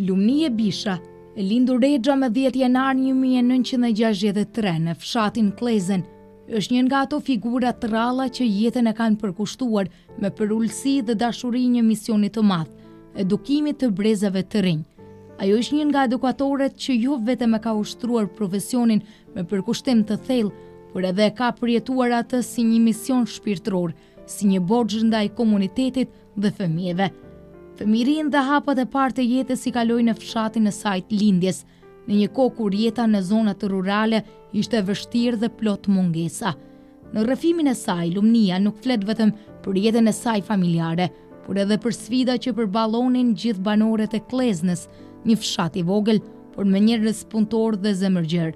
Lumnie Bisha, e lindur Rexha me 10 janar 1963 në fshatin Klezen, është një nga ato figura të ralla që jetën e kanë përkushtuar me përullësi dhe dashuri një misioni të madh, edukimit të brezave të rinj. Ajo është një nga edukatorët që jo vetëm e ka ushtruar profesionin me përkushtim të thellë, por edhe ka përjetuar atë si një mision shpirtëror, si një borxh ndaj komunitetit dhe fëmijëve. Fëmijërinë dhe hapat e parë të jetës i kaloi në fshatin e saj të lindjes, në një kohë kur jeta në zonat rurale ishte vështirë dhe plot mungesa. Në rrëfimin e saj, Lumnia nuk flet vetëm për jetën e saj familjare, por edhe për sfida që përballonin gjithë banorët e Kleznës, një fshat i vogël, por me njerëz punëtor dhe zemërgjer.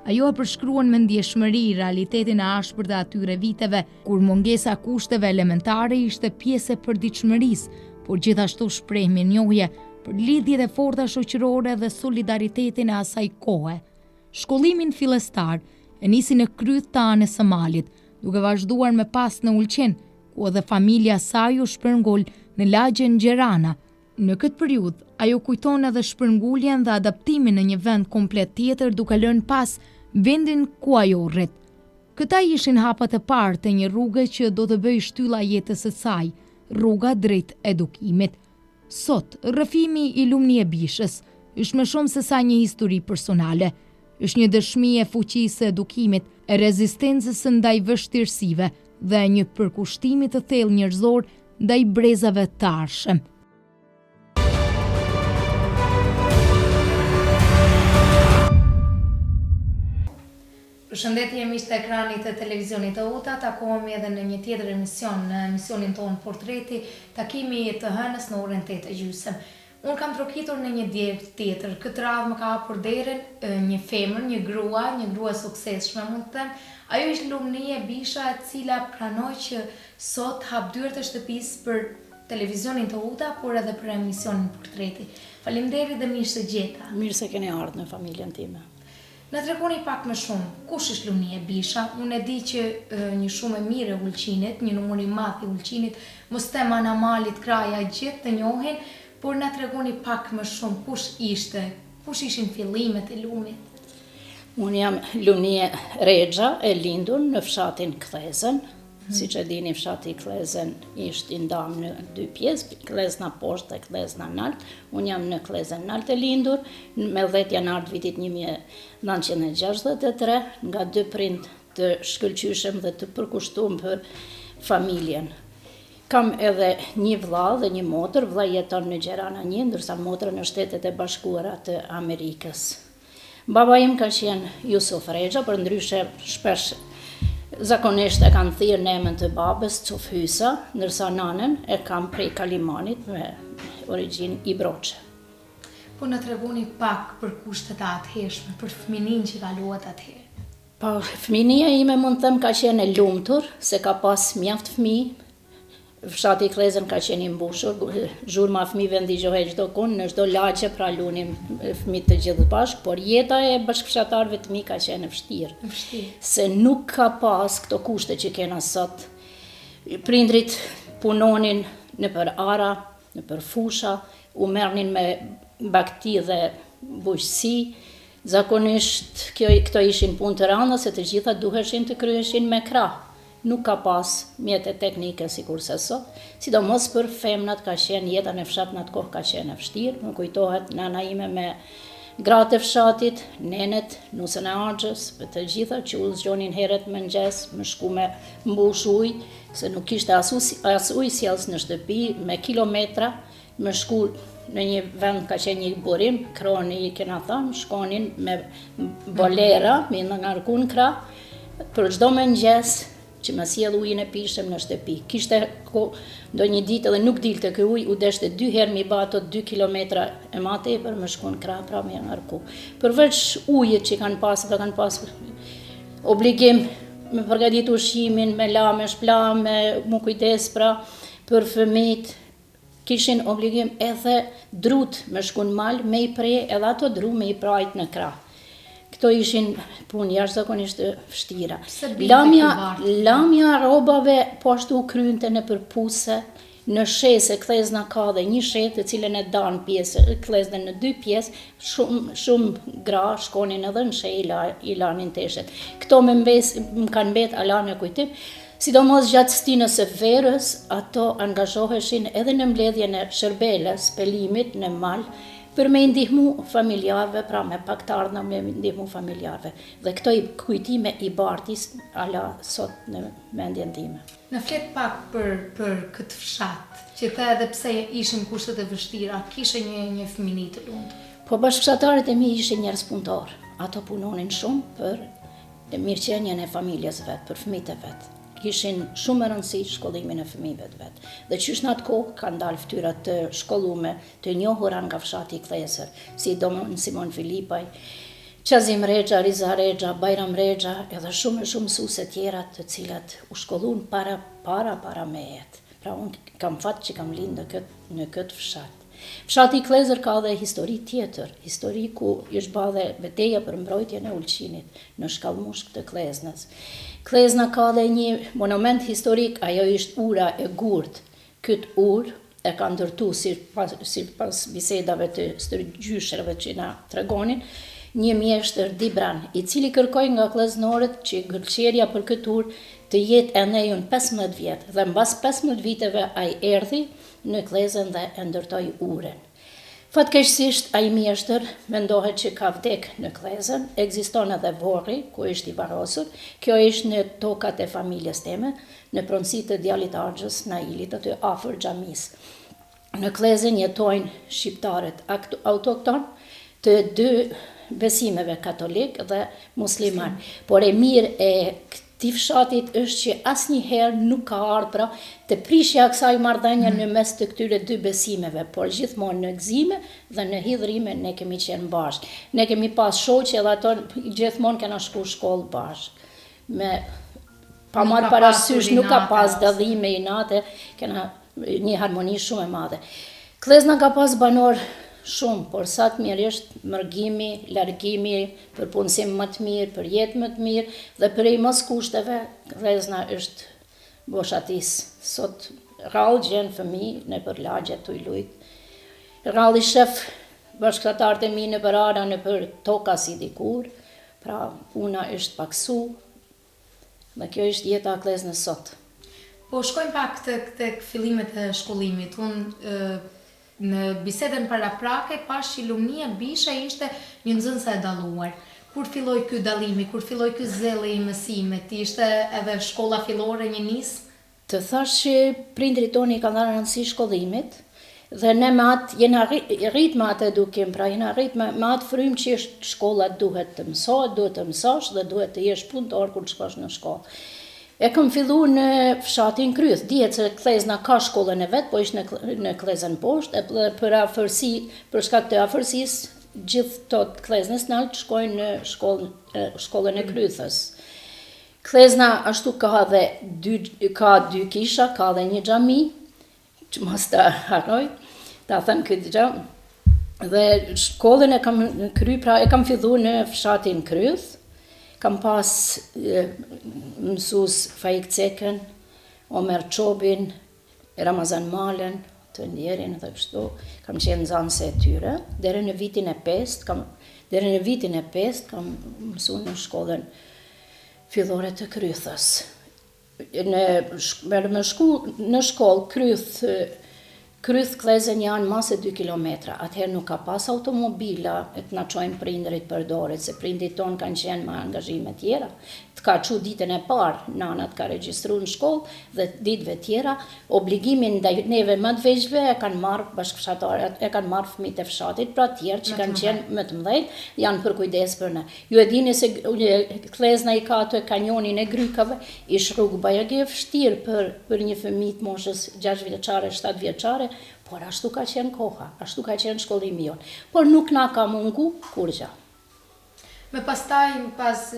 Ajo e përshkruan me ndjeshmëri realitetin e ashpër të atyre viteve, kur mungesa kushteve elementare ishte pjesë e përditshmërisë, por gjithashtu shprehje njohje për lidhjet e forta shoqërore dhe solidaritetin e asaj kohe. Shkollimin fillestar e nisi në kryt të anës së malit, duke vazhduar me pas në Ulqin, ku edhe familja saj u shpërngul në lagjen Gjerana. Në këtë periudhë, ajo kujton edhe shpërnguljen dhe adaptimin në një vend komplet tjetër duke lënë pas vendin ku ajo rrit. Këta ishin hapat e parë të një rruge që do të bëjë shtylla jetës së saj, rruga drejt edukimit. Sot, rrëfimi i Lumnie Bishës është më shumë se sa një histori personale. Është një dëshmi e fuqisë së edukimit, e rezistencës ndaj vështirësive dhe një përkushtimi të thellë njerëzor ndaj brezave të ardhshëm. Përshëndetje miq të ekranit të televizionit të UTA, takohemi edhe në një tjetër emision, në emisionin tonë Portreti, takimi të hënës në orën 8:30. Unë kam trokitur në një djegë tjetër, këtë radhë më ka hapur derën një femër, një grua suksesshme mund të them. Ajo është Lumnie Bisha, e cila pranoi që sot hap dyert e shtëpisë për televizionin të UTA, por edhe për emisionin Portreti. Faleminderit dhe mirë se gjeta. Mirë se keni ardhur në familjen time. Në tregoni pak më shumë, kush është Lumnie Bisha? Unë e di që një shumë e mirë e Ulqinit, një numër i madh i Ulqinit, mos them Anamalit, Kraja, gjithë të njohin, por na tregoni pak më shumë kush ishte, kush ishin fillimet e Lumit? Unë jam Lumnie Rexha, e lindur në fshatin Klezen. Siç e dini, fshati Klezen ishte i ndamë në dy pjesë, Klezna poshtë dhe Klezna nalt. Unë jam në Klezen nalt e lindur, me 10 janar të vitit 1963, nga 2 prind të shkëlqyshëm dhe të përkushtuar për familjen. Kam edhe një vëlla dhe një motër, vëlla jeton në Gjerana 1, ndërsa motra në Shtetet e Bashkuara të Amerikës. Baba im ka qenë Jusuf Rexha, për ndryshe shpesh zakonisht e kanë thirrë në emrin të babës Cofhysa, ndërsa nanën e kam prej Kalimanit me origjinë Ibroçe. Po na tregoni pak për kushtet e atëhershme, për fëmininë që kaluat atëherë. Po fëminia ime mund të them ka qenë e lumtur, se ka pas mjaft fëmijë. Fshati Klezen ka qenë i mbushur, zhurma fëmijëve ndigjohej çdo kohë, në çdo lagje pra lunim fëmijët të gjithë bashkë, por jeta e bashkëfshatarëve të mi ka qenë e vështirë. Se nuk ka pas këto kushte që kena sot. Prindrit punonin nëpër ara, nëpër fusha, u merrnin me bakti dhe bujqësi. Zakonisht këto ishin punë të rënda, se të gjitha duheshin të kryheshin me krah. Nuk ka pas mjete teknike sikurse sot, sidomos për femnat ka qenë jeta në fshat në atë kohë ka qenë e vështirë. Më kujtohet nana ime me gratë e fshatit, nenet, nusën e Axhës, për të gjitha që u zgjonin herët mëngjes, më shku me mbush ujë, se nuk kishte as ujë sjellës në shtëpi, me kilometra, më shku në një vend ka qenë një burim, kroni i kena thënë, shkonin me bolera, me ngarkun krah, për çdo mëngjes që më sjell ujin e pishëm në shtëpi. Kishte ndonjë ditë edhe nuk dilte ky ujë, u deshte 2 herë mi ba ato 2 kilometra e ma tepër më shkon krah pra me ngarku. Përveç ujit që kanë pas obligim me përgatit ushqimin, me la, me shpla, me mu kujdes pra për fëmijët, kishin obligim edhe drut me shkon mal, me i pre edhe ato dru me i prajt në krah. Këto ishin punë jashtëzakonisht vështira. Lamja rrobave po ashtu krynte në përpuse, në shese Klezna ka dhe një shetë të cilën e danë pjesë, Kleznën në 2 pjesë, shumë gra shkonin edhe në she i lanin teshet. Këto më kanë mbet ala në kujtim, sidomos gjatë stinës së verës, ato angazhoheshin edhe në mbledhjen e shërbelës, pelimit në mal, për me ndihmu familjarve, pra me pak të ardhna me ndihmu familjarve. Dhe këto i kujtime i bartis ala sot në mendjen time. Në flet pak për këtë fshat, që the edhe pse ishin kushtet e vështira, kishe një fëmijë të lumtur. Po bashkëshortarët e mi ishin njerëz punëtor. Ato punonin shumë për mirëqenien e familjes vet, për fëmijët e vet. Kishin shumë rëndësi shkollimin e fëmijëve të vet. Dhe qysh në atë kohë kanë dalë fytyra të shkollume, të njohura nga fshati i Klezër, si Simon Filipaj, Qazim Rexha, Riza Rexha, Bajram Rexha, edhe shumë mësuese tjera të cilat u shkollun para me jetë. Pra unë kam fat që kam lindë në këtë fshat. Fshati i Klezër ka dhe histori tjetër, histori ku është ba dhe betejë për mbrojtjen e Ulqinit në shkallmushk të Kleznës. Klezna ka dhe një monument historik, ajo është ura e Gurt. Këtë urë e ka ndërtu si pas bisedave të stërgjysherëve që na tregonin, një mjeshtër Dibran, i cili kërkoi nga kleznorët që gërqerja për këtë urë të jetë e nejun 15 vjetë, dhe mbas 15 viteve ai erdhi në Klezën dhe e ndërtoi urën. Fatkeqësisht ai mjeshtër mendohet që ka vdek në Klezën, ekziston edhe Vorri, ku është i varrosur. Kjo është në tokat e familjes teme, në pronësi të djalit Arxhës Nailit, aty afër xhamisë. Në Klezën jetojnë shqiptarët autokton të 2 besimeve, katolik dhe musliman. Por e mirë e këtij fshatit është që asnjëherë nuk ka ardhur pra të prishja kësaj marrëdhënie në mes të këtyre 2 besimeve, por gjithmonë në gëzime dhe në hidhrime ne kemi qenë bashkë. Ne kemi pas shoqe dhe ato gjithmonë kena shku shkollë bashkë. Pa marrë parasysh, nuk ka pas dallime inate, kena një harmoni shumë e madhe. Klezna ka pas banor shumë, por sa të mirësht mërgimi, largimi, për punësim më të mirë, për jetë më të mirë, dhe për i mos kushteve, Klezna është boshatis. Sot rrallë gjenë fëmijë në për lagje të i lujtë. Rrallë i shef bashkëtarët e mi në për ara, në për toka si dikur, pra puna është paksu, dhe kjo është jeta e Kleznës sot. Po shkojmë pak tek fillimet e shkollimit. Unë në bisedën paraprake pash që Lumnia Bisha ishte një nxënëse e dalluar. Kur filloi ky dallimi, kur filloi ky zelli i mësimit, ishte edhe shkolla fillore një nisë? Të thash që prindrit tonë i kanë dhënë rëndësi shkollimit, dhe ne me atë jena rrit me atë edukim, pra jena rrit me atë frym që shkolla duhet të mësohet, duhet të mësosh dhe duhet të jesh punëtor kur të shkosh në shkollë. E kam fillu në fshatin Kryth, dihet se Klezna ka shkollën e vet, po ishte në Klezën poshtë, e për shkak të afërsisë, gjithë të Kleznës nalt shkojnë në shkollën e Krythës. Klezna ashtu ka 2 kisha, ka dhe një xhami, që mos ta harroj, ta them këtë gjë. Dhe shkollën e kam kry, pra e kam fillu në fshatin Kryth. Kam pas mësues Faik Cekën, Omer Çobin, Ramazan Malen, të ndjerin dhe kështu. Kam qenë nxënëse e tyre. Deri në vitin e 5 kam mësuar në shkollën fillore të Krythës. Në shkollë Kryth Klezën janë mase 2 kilometra, atëherë nuk ka pas automobila e të na çojnë prindrit përdoret, se prindrit tonë kanë qenë me angazhime tjera. Të ka çu ditën e parë, nana të ka regjistru në shkollë dhe ditëve tjera, obligimin ndaj neve më të vegjëlve e kanë marrë bashkëfshatarët, e kanë marrë fëmijët e fshatit, pra tjerë që kanë qenë më të mëdhenj, janë për kujdes për ne. Ju e dini se Klezna i ka atë kanjonin e Grykave, ish rrugë bajagi e vështirë për një fëmijë të moshës 6 vjeçare, 7 vjeçare, por ashtu ka qenë koha, ashtu ka qenë shkollimi jonë. Por nuk na ka mungu kur gja. Me pastaj, pas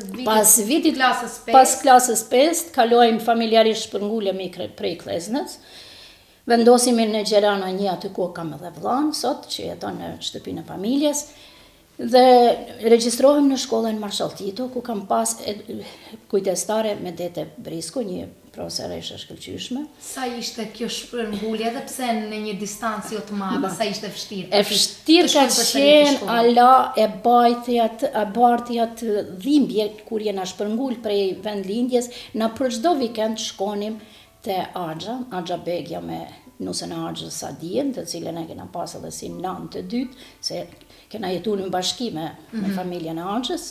klasës 5, kalojmë familjarisht shpërngulemi prej Kleznës, vendosimi në Gjerana 1, aty ku kam edhe vllain sot, që jeton në shtëpinë e familjes, dhe regjistrohem në shkollën Marshall Tito, ku kam pas kujdestare me Dete Brisku, një profesoresh e shkëlqyshme. Sa ishte kjo shpërngulje, edhe pse në një distancë jo të madhe, sa ishte vështirë? E vështirë ka qenë ala e bartja të dhimbje kur jena shpërngull prej vendlindjes, na për çdo vikend shkonim te Axha Begja me nusën e Axhës Sadien, të cilën e kena pas edhe si nan të dytë, se kena jetuar në bashki me familjen e Axhës.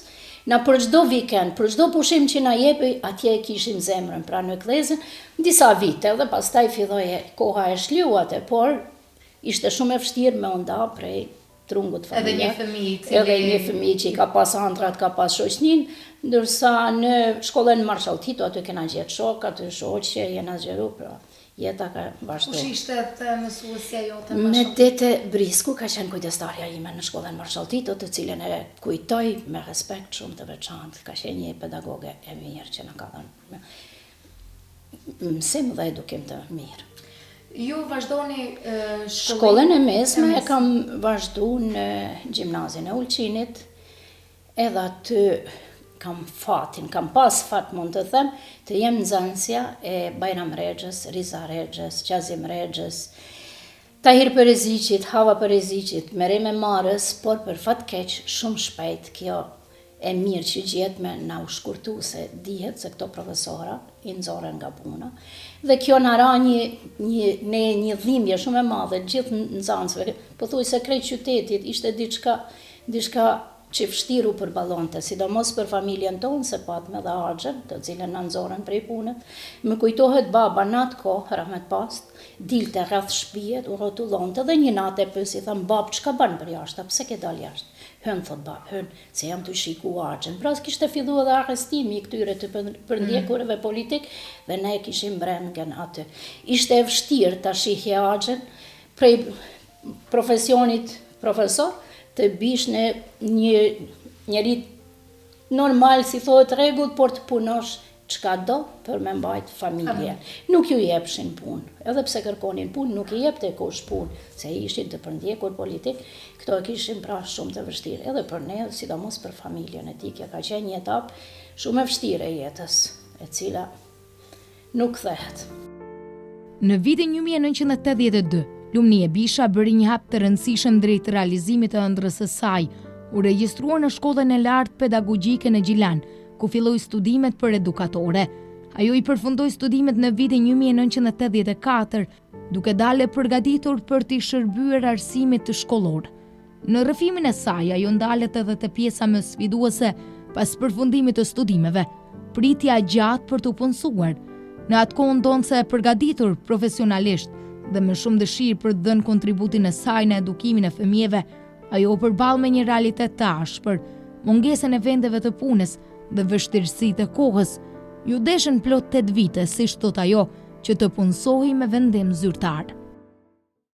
Na për çdo vikend, për çdo pushim që na jepi, atje e kishim zemrën pra në Klezën, disa vite, dhe pastaj filloi koha e shlyuate, por ishte shumë e vështirë me nda prej trungut familjar. Edhe një fëmijë që i ka pas antrat, ka pas shoqnin, ndërsa në shkollën Marshalltito aty kena gjetë shok, aty shoqe, jena zgjeru, pra jeta ka vazhdu. Kush ishte të mësuesja jote? Me Tete Brisku ka qenë kujdestarja ime në shkollën Marshalltito, të cilën e kujtoj me respekt shumë të veçantë. Ka qenë një pedagoge e mirë që na ka dhënë mësim dhe edukim të mirë. Ju vazhdoni shkollën e mesme e kam vazhdu në gjimnazin e Ulqinit, edhe aty kam pas fat mund të them, të jem nxënësja e Bajram Rexhës, Riza Rexhës, Qazim Rexhës, Tahir Pereziqit, Hava Pereziqit, Mereme Marës, por për fat keq shumë shpejt kjo e mirë që gjetë me na u shkurtu se dihet se këto profesora i nxorën nga puna. Dhe kjo na ra një dhimbje shumë e madhe gjithë nxënësve. Pothuajse krejt qytetit ishte diçka që vështiru për balonte, sidomos për familjen tonë, se patme dhe Axhën, të cilën në nxorën prej punët. Më kujtohet baba në atë kohë, rahmet past, dilte rreth shtëpijet, u rrotullonte dhe një natë e pyesi, tham, bab, çka bën për jashtë, pse ke dal jashtë? Hën, thot bab, hën, se jam të shiku Axhën. Pra kishte fillu edhe arrestimi i këtyre të përndjekurve politik, dhe ne kishim brengën aty. Ishte e vështirë ta shihje Axhën prej profesionit profesor, të bish në njëri normal, si thohet rregull, por të punosh çka do për me mbajt familje. Nuk ju jepshin punë, edhe pse kërkonin punë, nuk i jepte kush punë, se ishin të përndjekur politik, këto e kishin pra shumë të vështirë, edhe për ne, sidomos për familjen e tij, kjo ka qenë një etapë shumë e vështirë e jetës, e cila nuk kthehet. Në vitin 1982, Lumni e Bisha bëri një hap të rëndësishëm drejt realizimit të ëndrrës së saj. U regjistrua në shkollën e lartë pedagogjike në Gjilan, ku filloi studimet për edukatore. Ajo i përfundoi studimet në vitin 1984, duke dalë e përgatitur për t'i shërbyer arsimit të shkollor. Në rrëfimin e saj, ajo ndalet edhe te pjesa më sfiduese pas përfundimit të studimeve, pritja gjatë për t'u punësuar. Në atë kohë ndonse e përgatitur profesionalisht dhe me shumë dëshirë për të dhënë kontributin e saj në edukimin e fëmijëve, ajo përballë me një realitet të ashpër, mungesën e vendeve të punës dhe vështirësitë e kohës. Ju deshën plot 8 vite, siç thot ajo, që të punësohej me vendim zyrtar.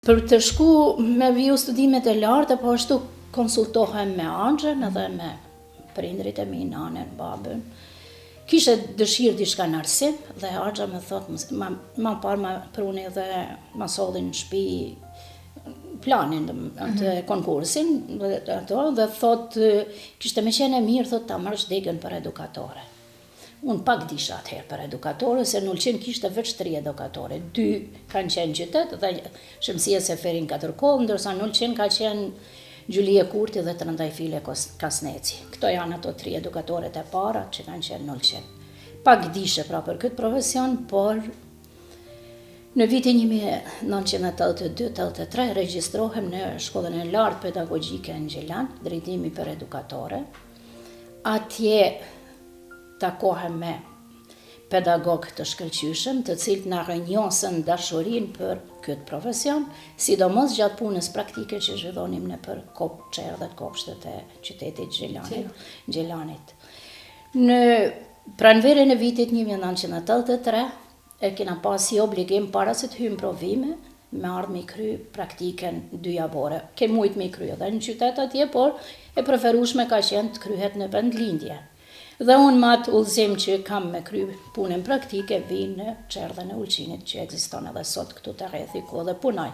Për të shku me viu studimet e larta, po ashtu konsultohem me Axhën edhe me prindrit e mi, nanën, babën. Kishe dëshirë diçka në arsim, dhe Axha më thot, ma parë ma pruni dhe ma sollin në shtëpi planin të konkursin, dhe thot, kishte me qenë e mirë, thot, ta marrësh degën për edukatore. Unë pak disha atëherë për edukatore, se në Ulqin kishte veç 3 edukatore, 2 kanë qenë qytet, dhe Shëmsia Seferin Katërkollë, ndërsa në Ulqin ka qenë Gjulije Kurti dhe Trëndajfile Kasneci. Këto janë ato 3 edukatoret e para që kanë qenë në Ulqin. Pak dishe pra për këtë profesion, por në vitin 1982-83 regjistrohem në shkollën e lartë pedagogjike në Gjilan, drejtimi për edukatore. Atje takohem me pedagog të shkëlqyshëm, të cilët na rënjosën dashurinë për këtë profesion, sidomos gjatë punës praktike që zhvillonim në për çerë dhe kopshtet e qytetit Gjilanit. Në pranverën e vitit 1983 e kena pasi obligim para se të hymë provime, me ardhë me kry praktiken 2 javore. Ke mujt me kry edhe në qytet atje, por e preferueshme ka qenë të kryhet në vendlindje. Dhe unë me atë udhëzim që kam me kry punën praktike, vinë në Çerdhen e Ulqinit, që ekziston edhe sot këtu të rrethi ku dhe punoj.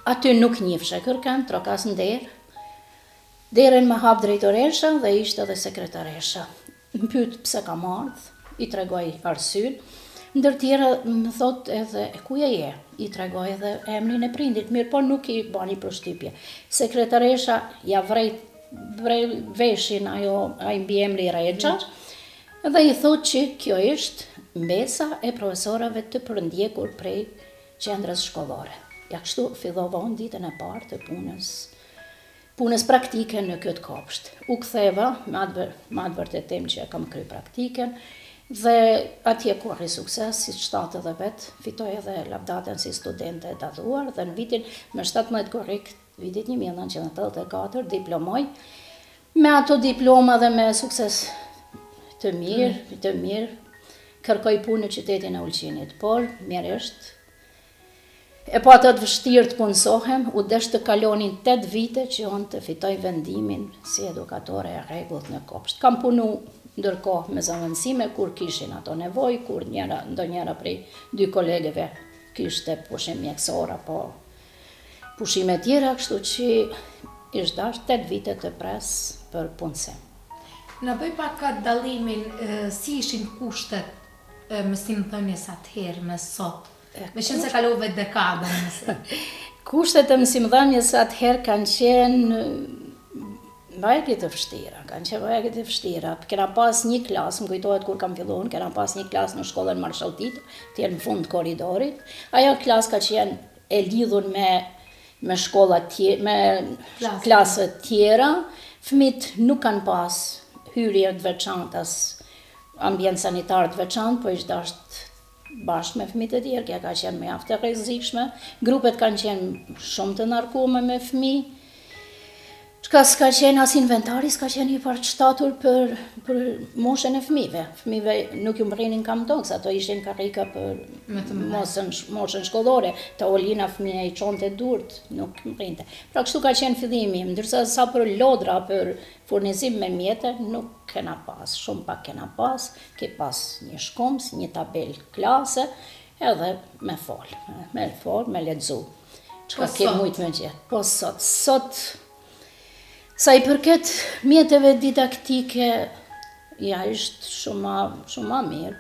Aty nuk njifshe kërkan, trokas në derë. Derën me hap drejtoresha dhe ishte edhe sekretaresha. Më pyet pse kam ardhur, i tregoj arsyen. Ndër tjera më thot edhe ku je? I tregoj edhe emrin e prindit, mirë po nuk i bani përshtypje. Sekretaresha ja vrej veshin ai mbiemri Rexa, dhe i thot që kjo është mbesa e profesorave të përndjekur prej qendrës shkollore. Ja kështu fillova unë ditën e parë të punës praktike në këtë kopsht. U ktheva me atë vërtetim që kam kry praktiken, dhe atje korri sukses, si 70 fitoj edhe lavdatën si studente e daluar, dhe në vitin me 17 korrik, vitit 1984, diplomoj, me ato diploma dhe me sukses të mirë, kërkoj punë në qytetin e Ulqinit, por mjeresht, e po atë të vështirë të punësohem, u desh të kalonin 8 vite që unë të fitoj vendimin si edukatore e rregullt në kopsht. Kam punu ndërkohë me zëvendësime kur kishin ato nevoj, kur ndonjëra prej 2 kolegeve kishte pushim mjekësor apo pushime tjera, kështu që ishtë dash 8 vite të pres për punësim. Në bëj pak ka dallimin si ishin kushtet mësimdhënies atëherë me sot, me qenë se kalove dekada nëse. Kushtet e mësimdhënies atëherë kanë qenë vajgje të vështira, Kena pas një klasë, më kujtohet kur kam filluar, kena pas një klasë në shkollën Marshall Tito, të jenë në fund korridorit. Ajo klasë ka qenë e lidhur me shkollat me klasët tjera. Fëmit nuk kanë pas hyrje të veçantë as ambient sanitar të veçantë, po ishte bashkë me fëmijët e tjerë, kjo ka qenë mjaft e rrezikshme. Grupet kanë qenë shumë të narkume me fëmijë. Çka s'ka qenë as inventari, s'ka qenë i përshtatur për moshën e fëmijëve. Fëmijëve nuk ju mrinin kamtoks, ato ishin karrika për moshën shkollore. Tavolina fëmija i çonte durt, nuk mrinte. Pra kështu ka qenë fillimi, ndërsa sa për lodra, për furnizim me mjete, nuk kena pas, shumë pak kena pas, ke pas një shkoms, një tabel klase, edhe me fol, me lexu. Çka ke mujt me gjetë. Po sot sa i përket mjeteve didaktike, ja ishtë shumë ma mirë.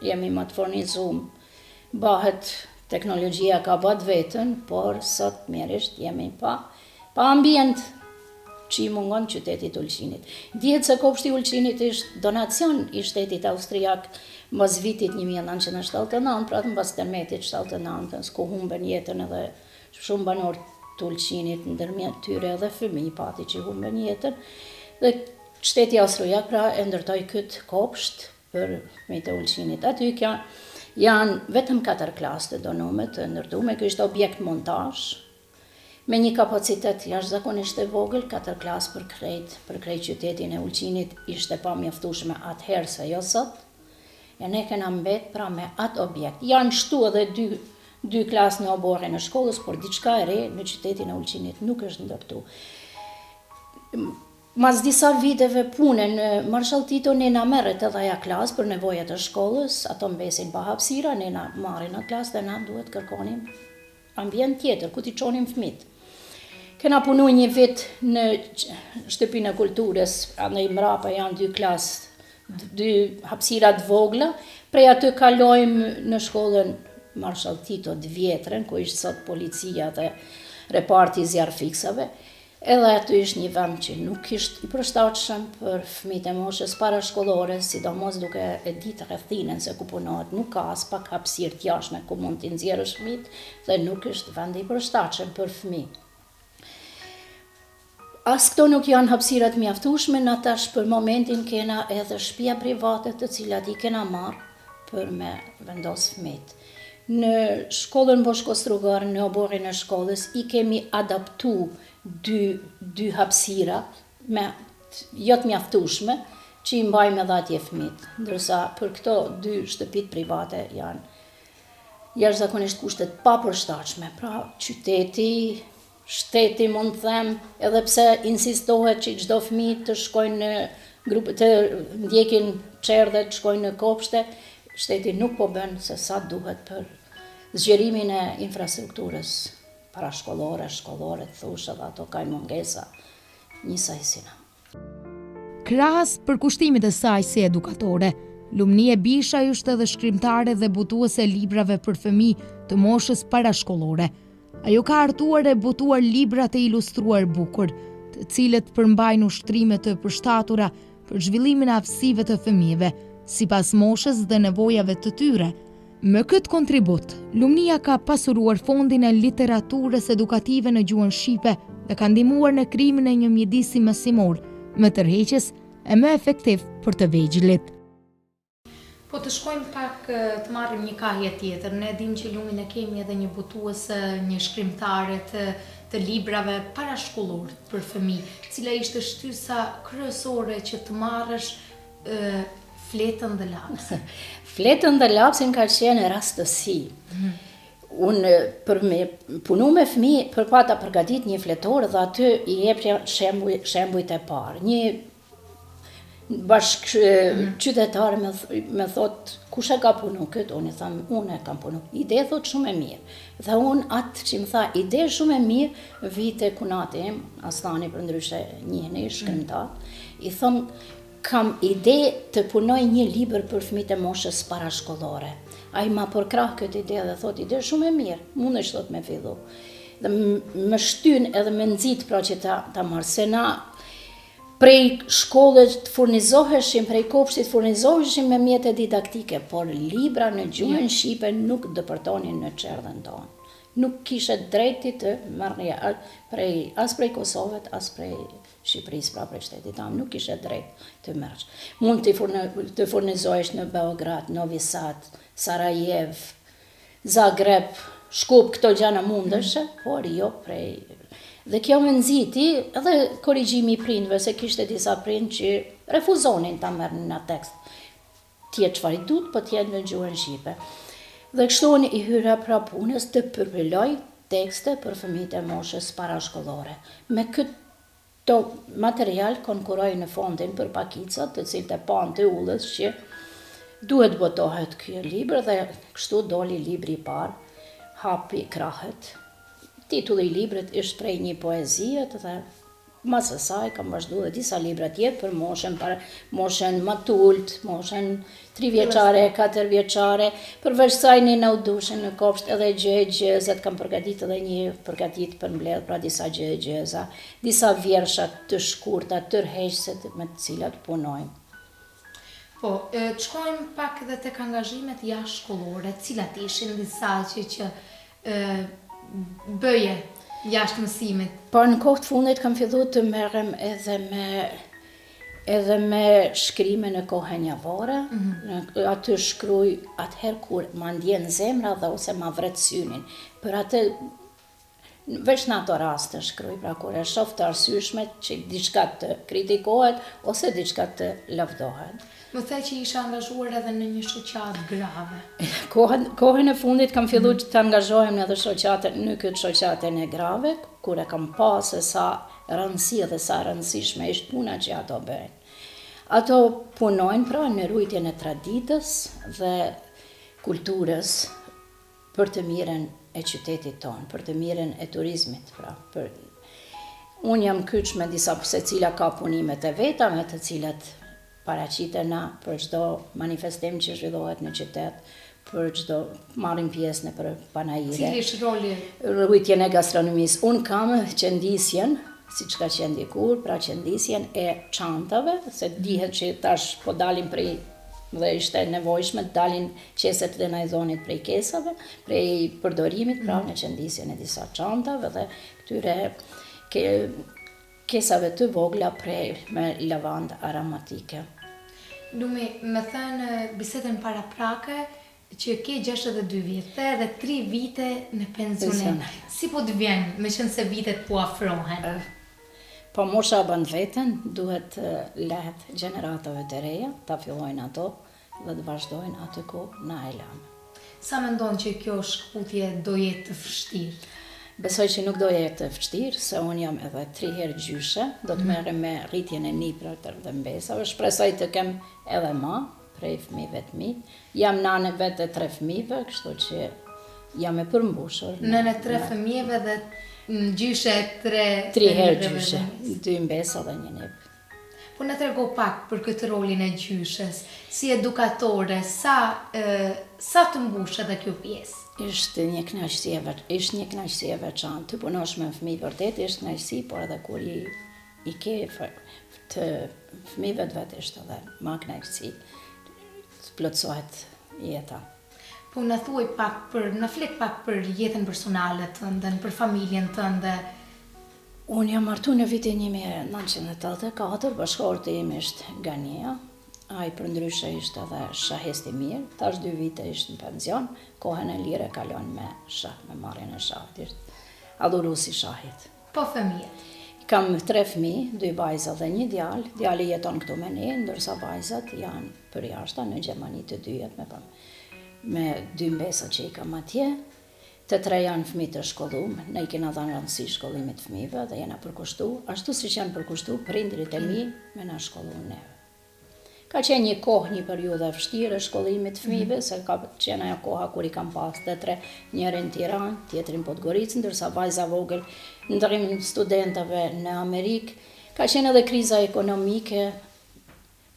Jemi më të furnizum, bahet teknologjia ka bat vetën, por sot mirërisht jemi pa ambient që i mungon qytetit Ulqinit. Dihet se kopshti Ulqinit ishtë donacion i shtetit austriak mbas vitit 1979, pra të mbas tërmetit 79, ku humben jetën edhe shumë banor të Ulqinit, ndërmjet tyre edhe fëmijë pati që humben jetën, dhe shteti austriak pra e ndërtoi këtë kopsht për fëmijët e Ulqinit. Aty janë vetëm 4 klasë të donume, të ndërtume, kjo ishte objekt montazh, me një kapacitet jashtëzakonisht e vogël, 4 klasë për krejt qytetin e Ulqinit ishte pa mjaftueshme atëherë se jo sot, e ne kena mbet pra me atë objekt. Janë shtu edhe 2 klasë në oborrin e shkollës, por diçka e re në qytetin e Ulqinit nuk është ndërtu. Mas disa viteve pune në Marshall Tito, nena merret edhe ajo klasë për nevojat e shkollës, ato mbesin pa hapësira, nena marrin atë klasë dhe na duhet kërkonim ambient tjetër, ku t'i çonim fëmijët. Kena punu një vit në shtëpinë e kulturës, andaj mrapa janë 2 klasë, 2 hapësira të vogla, prej aty kalojmë në shkollën Marshall Tito të vjetrën, ku ishtë sot policia dhe reparti zjarfiksave, edhe aty ishtë një vend që nuk ishtë i përshtatshëm për fëmijët e moshës parashkollore, sidomos duke e ditë rrethinën se ku punohet, nuk ka as pak hapësirë të jashtme ku mund t'i nxjerrësh fëmijët, dhe nuk është vend i përshtatshëm për fëmijë. As këto nuk janë hapësirat mjaftueshme, na tash për momentin kena edhe shtëpia private të cilat i kena marrë për me vendos fëmijët. Në shkollën Boshko Strugar, në oborrin e shkollës, i kemi adaptu 2 hapësira jo të mjaftueshme, që i mbajmë edhe atje fëmijët. Ndërsa për këto 2 shtëpit private janë jashtëzakonisht kushtet pa përshtatshme. Pra shteti mund të them, edhe pse insistohet që çdo fëmijë të shkojnë në grupe, të ndjekin çerdhe, të shkojnë në kopshte, shteti nuk po bën se sa duhet për zgjerimin e infrastrukturës parashkollore, shkollore, thoshë, dhe ato kanë mungesa njësojësina. Krahas përkushtimit të saj si edukatore, Lumnia Bisha është edhe shkrimtare dhe botuese e librave për fëmijë të moshës parashkollore. Ajo ka hartuar e botuar libra të ilustruar bukur, të cilët përmbajnë ushtrime të përshtatura për zhvillimin e aftësive të fëmijëve, sipas moshës dhe nevojave të tyre. Me këtë kontribut, Lumnia ka pasuruar fondin e literaturës edukative në gjuhën shqipe dhe ka ndihmuar në krijimin e një mjedisi mësimor, më tërheqës e më efektiv për të vegjëlit. Po të shkojmë pak të marrim një kahje tjetër. Ne dim që Lumin e kemi edhe një botuese, një shkrimtare të librave parashkollor për fëmijë, cila ishte shtysa kryesore që të marrësh Fletën dhe lapsin. Fletën dhe lapsin ka qenë rastësi. Unë për me punu me fëmijë, për pata përgatit një fletor dhe aty i jepja shembujt e parë. Një bashk qytetar me thot, kush e ka punu këtë? Unë i tham, unë e kam punu. Ide thot shumë e mirë. Dhe unë atë që më tha, ide shumë e mirë, vite kunati im, Aslani për ndryshe njëni, shkrimtar, i thëm, kam ide të punoj një libër për fëmijët e moshës parashkollore. Ai ma përkrah këtë ide dhe thot, ide shumë e mirë, mundesh thot me fillu. Dhe më shtyn edhe me nxit pra që ta marr, se na prej shkollës të furnizoheshim, prej kopshtit furnizoheshim me mjete didaktike, por libra në gjuhën shqipe nuk dëpërtonin në çerdhen tonë. Nuk kishe drejti të marrje as prej Kosovës, as prej Shqipërisë, pra prej shtetit tam, nuk kishe drejt të merresh. Mund të furnizohesh në Beograd, Novi Sad, Sarajev, Zagreb, Shkup, këto gjana mundeshe, por jo prej. Dhe kjo më nxiti edhe korrigjimi i prindve, se kishte disa prind që refuzonin ta merrnin atë tekst. Tjetë çfarë i dut, po tjetë në gjuhën shqipe. Dhe kështu unë i hyra pra punës të përpilloj tekste për fëmijët e moshës parashkollore. Me këto material konkuroj në fondin për pakicat, të cilët e pan të ullës që duhet botohet ky libër dhe kështu doli libri i parë, Hapi krahët. Titulli i librit është prej një poezie dhe mas asaj kam vazhdu dhe disa libra tjetë për moshën matult, moshën 3 vjeçare, 4 vjeçare, përveç saj një në udushin në kopsht edhe gjëzet, kam përgatit edhe një përgatit për mbledh, pra disa gjëza, disa vjershat të shkurta, tërheqëse me të cilat punojmë. Po, të shkojmë pak edhe tek angazhimet jashtëshkollore, cilat ishin disa që bëje jashtë mësimit? Po në kohë të fundit kam fillu të merrem edhe me shkrime në kohën javore. Aty shkruaj atëherë kur ma ndjen zemra dhe ose ma vret synin. Për atë veç në ato raste shkruaj, pra kur e shoh të arsyeshme që diçka të kritikohet ose diçka të lavdohet. Më the që isha angazhuar edhe në një shoqatë grave. Kohën e fundit kam fillu të angazhohem edhe në këtë shoqatën e grave, kur e kam pa se sa rëndësi dhe sa rëndësishme ishte puna që ato bëjnë. Ato punojnë pra në ruajtjen e traditës dhe kulturës për të mirën e qytetit tonë, për të mirën e turizmit. Unë jam kyç me disa secila ka punimet e veta, me të cilat paraqitena për çdo manifestim që zhvillohet në qytet, për çdo marrim pjesë në për panajire. Cili është roli? Ruajtjen e gastronomisë. Unë kam qendisjen, siç ka qenë dikur, pra qendisjen e çantave, se dihet që tash po dalin prej dhe ishte nevojshme të dalin qeset dhe najzonit prej kesave, prej përdorimit, pra në qendisjen e disa çantave dhe këtyre kesave të vogla prej me lavandë aromatike. Lumi, me thënë bisedën para prake që ke 62 vite dhe 3 vite në pensionim. Si po të vjen, me qenë se vitet po afrohen? Po mosha bën veten, duhet lehet gjeneratave të reja, ta fillojnë ato dhe të vazhdojnë aty ku na e lanë. Sa mendon që kjo shkputje do jetë të vështirë? Besoj që nuk do jetë të vështirë, se unë jam edhe 3 herë gjyshe, do të merrem me rritjen e niprave dhe mbesave, shpresoj të kem edhe ma prej fëmijëve të mi. Jam nane vetë 3 fëmijëve, kështu që jam e përmbushur. Nënë 3 fëmijëve dhe gjyshe 3 herë gjyshe, 2 mbesa dhe 1 nip. Po në trego pak për këtë rolin e gjyshes, si edukatore, sa të mbush edhe kjo pjesë? Ishte një kënaqësi e veçantë. Të punosh me fëmijë vërtet ishte kënaqësi, por edhe kur i ke të fëmijëve të vetë ishte edhe ma kënaqësi. Të plotësohet jeta. Po në flet pak për jetën personale tënde, për familjen tënde. Unë jam martu në vitin 1984, bashkëorti im ishte Gania. Ai përndryshe ishte edhe shahist i mirë, tash 2 vite ishte në penzion, kohën e lirë e kalon me shah, me marrjen e shahit, ishte adhuruesi shahit. Po fëmijët? Kam 3 fëmijë, 2 vajza dhe 1 djalë. Djali jeton këtu me ne, ndërsa vajzat janë për jashta në Gjermani të dyjet me 2 mbesa që i kam atje. Të 3 janë fëmijë të shkolluar, ne i kena dhënë rëndësi shkollimit të fëmijëve dhe jena përkushtu, ashtu siç janë përkushtu prindrit e mi me na shkolluar neve. Ka qenë një kohë, një periudhë e vështirë e shkollimit të fëmijëve, se ka qenë ajo koha kur i kam pas të 3, njërin në Tiranë, tjetrin në Podgoricë, ndërsa vajza vogël ndërrim studentëve në Amerikë. Ka qenë edhe kriza ekonomike,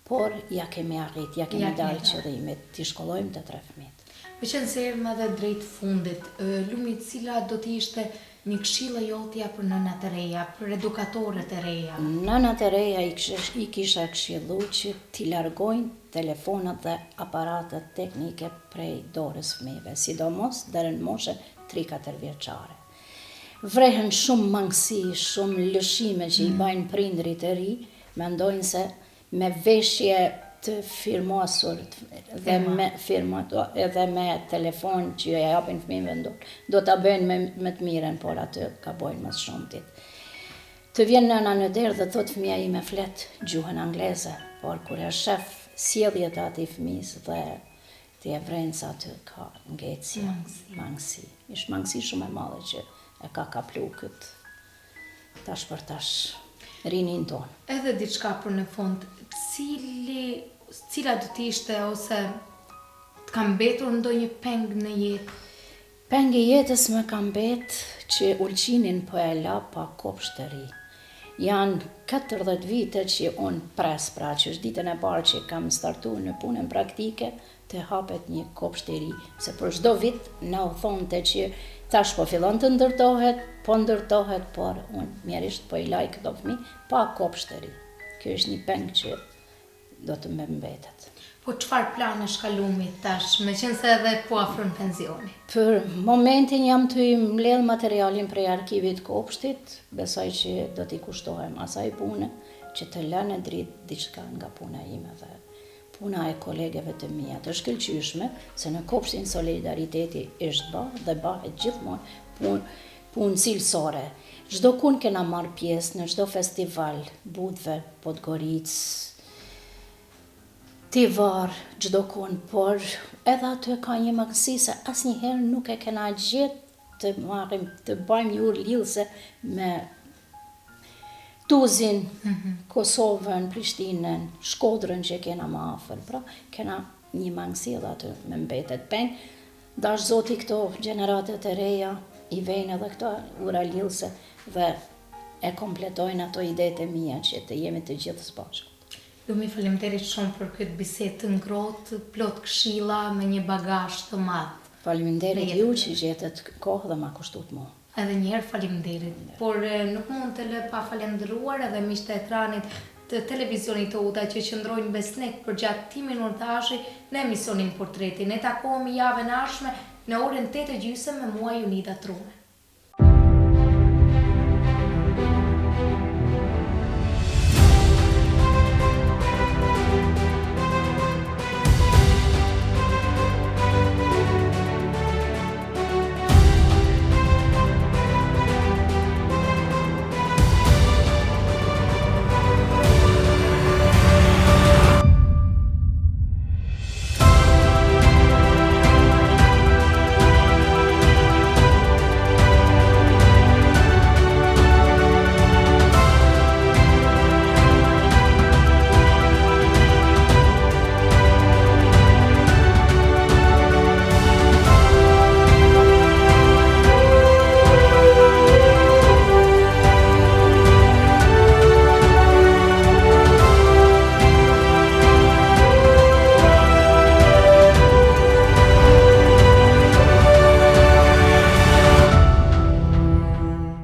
por ja kemi arrit, ja kemi dalë qëllimit, t'i shkollojmë të 3 fëmijët. Me qenë se erdhëm edhe drejt fundit, Lumi, cila do t'i ishte një këshilla jotja për nënat e reja, për edukatorët e reja? Nënat e reja i kisha këshillu që t'i largojnë telefonat dhe aparatet teknike prej dorës fëmijëve, sidomos deri në moshën 3-4 vjeçare. Vrehen shumë mangësi, shumë lëshime që i bajnë prindrit e ri, mendojnë se me veshje të firmosur dhe edhe me telefon që ja japin fëmijëve në dorë, do ta bëjnë me të mirën, por atë ka bojnë më shumëtit. Të vjen nëna në derë dhe thot fëmija ime flet gjuhën angleze, por kur e shef sjelljet e atij fëmijës dhe ti e vren sa atë ka ngecje, mangësi. Ishte mangësi shumë e madhe që e ka kaplu këtë tash për tash rinin tonë. Edhe diçka për në fund, cila do t'ishte ose t'ka mbetur ndonjë peng në jetë? Peng i jetës më ka mbet që ulqinin po e la pa kopsht të ri. Janë 40 vite që unë pres, pra që është ditën e parë që kam startu në punën praktike, të hapet një kopsht të ri, se për çdo vit na u thonte që tash po fillon të ndërtohet, por unë mjerisht po i laj këto fëmijë pa kopsht të ri. Kjo është një peng që do të më mbetet. Po çfarë planesh ka Lumi tash, me qenë se edhe po afron pensioni? Për momentin jam të i mbledh materialin prej arkivit kopshtit, besoj që do t'i kushtohem asaj pune, që të lënë dritë diçka nga puna ime dhe puna e kolegeve të mia të shkëlqyeshme, se në kopshtin Solidariteti është bërë dhe bëhet gjithmonë punë cilësore. Çdo kun kena marrë pjesë në çdo festival, Budve, Podgoricë, Tivar, çdo kun, por edhe aty ka një mangësi se asnjëherë nuk e kena gjetë të bëjmë një urë lidhëse me Tuzin, Kosovën, Prishtinën, Shkodrën që kena më afër. Pra, kena një mangësi edhe aty me mbetet peng. Dash Zoti këto gjeneratet e reja i vejnë edhe këto ura lidhëse dhe e kompletojnë ato idetë e mia që të jemi të gjithë së bashku. Lumi, faleminderit shumë për këtë bisedë të ngrohtë, plot këshilla me një bagazh të madh. Faleminderit ju që gjetët kohë dhe ma kushtut mua. Edhe njerë faleminderit, por nuk mund të lë pa falendëruar edhe miqtë e ekranit të televizionit të UTA që qëndrojnë besnik për gjatë 10 minutashi në emisionin Portreti. Ne takohemi javën e ardhshme në orën 8:30 me mua Junida Trune.